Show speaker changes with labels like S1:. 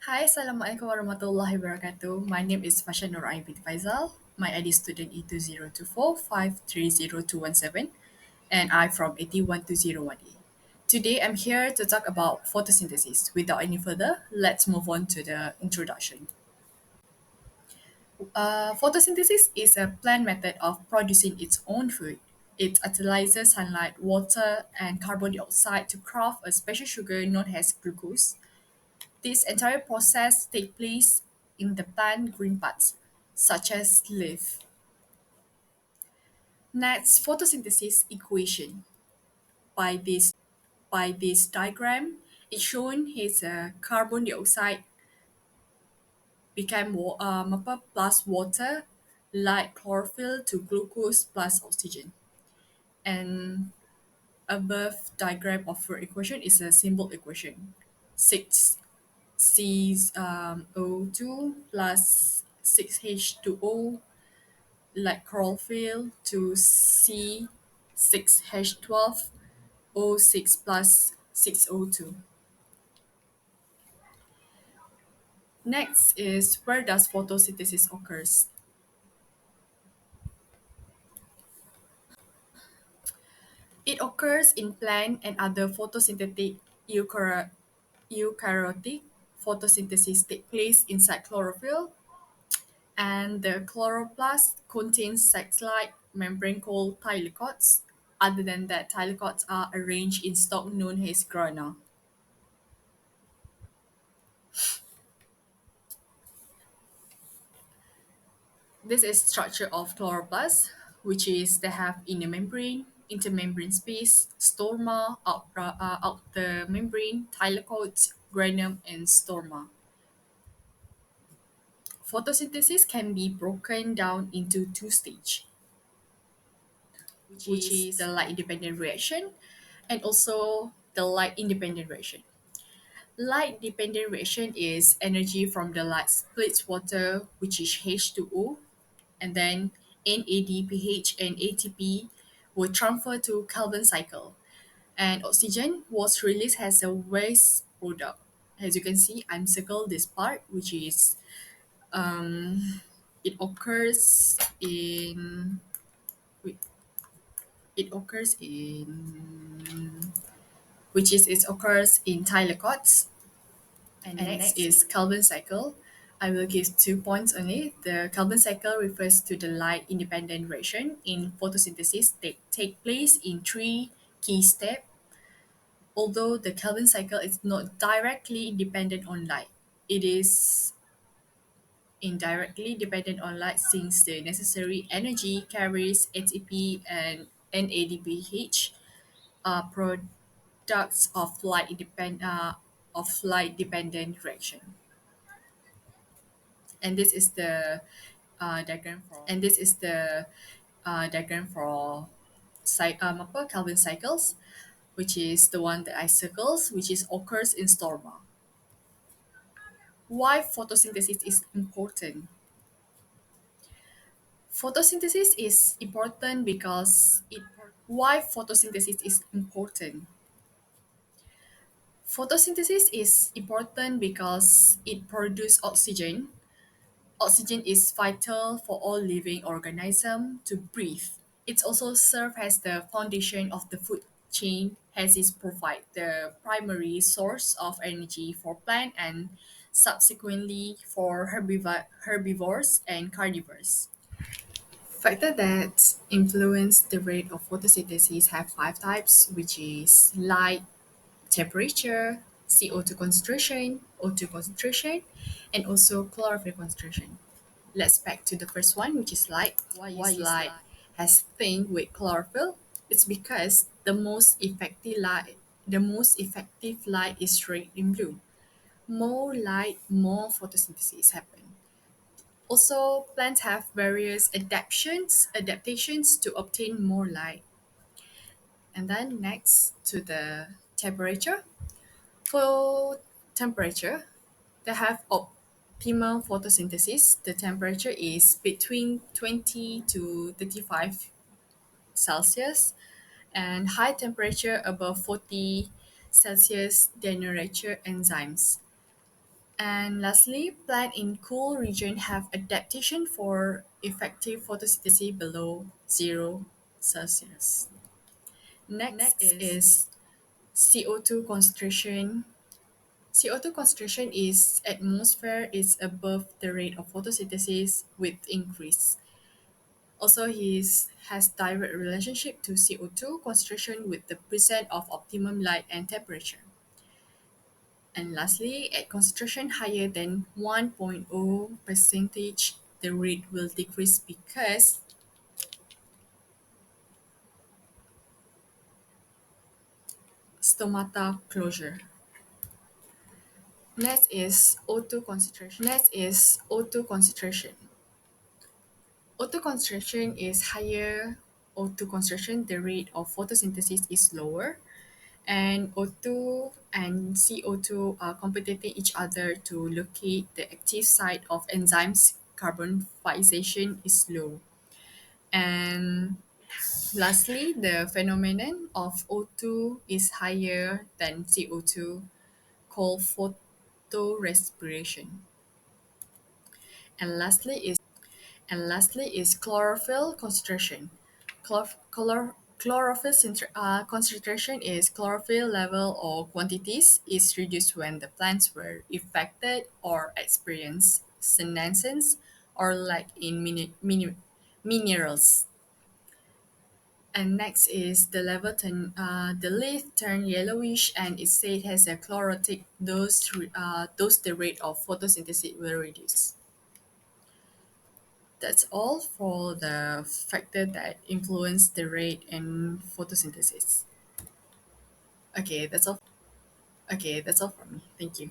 S1: Hi, Assalamualaikum warahmatullahi wabarakatuh. My name is Fasha Nur Ain binti Faizal. My ID student E2024530217 and I'm from 81201A. Today I'm here to talk about photosynthesis. Without any further, let's move on to the introduction. Photosynthesis is a plant method of producing its own food. It utilizes sunlight, water, and carbon dioxide to craft a special sugar known as glucose. This entire process takes place in the plant green parts, such as leaf. Next, photosynthesis equation. By this diagram, it's shown is carbon dioxide became plus water, like chlorophyll to glucose plus oxygen. And above diagram of your equation is a symbol equation. 6 CO2 plus 6H2O like chlorophyll to C6H12O6 plus 6O2. Next is where does photosynthesis occurs? It occurs in plant and other photosynthetic eukaryotic photosynthesis take place inside chlorophyll and the chloroplast contains sex-like membrane called thylakoids. Other than that, thylakoids are arranged in stalk known as grana. This is structure of chloroplast, which is they have inner membrane, intermembrane space, stroma, outer membrane, thylakoids, granum, and stroma. Photosynthesis can be broken down into two stages, which is the light independent reaction and also the light independent reaction. Light dependent reaction is energy from the light splits water, which is H2O, and then NADPH and ATP will transfer to Calvin cycle. And oxygen was released as a waste product. As you can see, I'm circle this part, which is it occurs in wait, it occurs in which is it occurs in thylakoids. And next is Calvin cycle. I will give 2 points only. The Calvin cycle refers to the light independent reaction in photosynthesis that take place in three key steps. Although the Calvin cycle is not directly dependent on light, it is indirectly dependent on light since the necessary energy carries ATP and NADPH are products of light dependent reaction. And this is the diagram for Calvin cycles, which is the one that I circles, which is occurs in stroma. Why photosynthesis is important? Photosynthesis is important because it why photosynthesis is important. Photosynthesis is important because it produces oxygen. Oxygen is vital for all living organisms to breathe. It also serves as the foundation of the food chain as it provides the primary source of energy for plant and subsequently for herbivores and carnivores. Factors that influence the rate of photosynthesis have five types, which is light, temperature, CO2 concentration, O2 concentration, and also chlorophyll concentration. Let's back to the first one, which is light. Why is light has thing with chlorophyll? It's because the most effective light is red in blue. More light, more photosynthesis happen. Also, plants have various adaptations to obtain more light. And then next to the temperature. For temperature, they have optimal photosynthesis. The temperature is between 20 to 35 Celsius and high temperature above 40 Celsius denature enzymes. And lastly, plant in cool region have adaptation for effective photosynthesis below 0 Celsius. Next is CO2 concentration. CO2 concentration is atmosphere is above the rate of photosynthesis with increase. Also, has direct relationship to CO2 concentration with the presence of optimum light and temperature. And lastly, at concentration higher than 1.0 percentage, the rate will decrease because stomata closure. Next is O2 concentration. O2 concentration is higher. O2 concentration, the rate of photosynthesis is lower, and O2 and CO2 are competing each other to locate the active site of enzymes. Carbonization is low. And lastly, the phenomenon of O2 is higher than CO2, called photorespiration. And lastly is chlorophyll concentration. Concentration is chlorophyll level or quantities is reduced when the plants were affected or experience senescence or lack in minerals. And next is the leaf turn yellowish and it said has a chlorotic dose the rate of photosynthesis will reduce. That's all for the factor that influence the rate in photosynthesis. Okay, that's all. Okay, that's all from me. Thank you.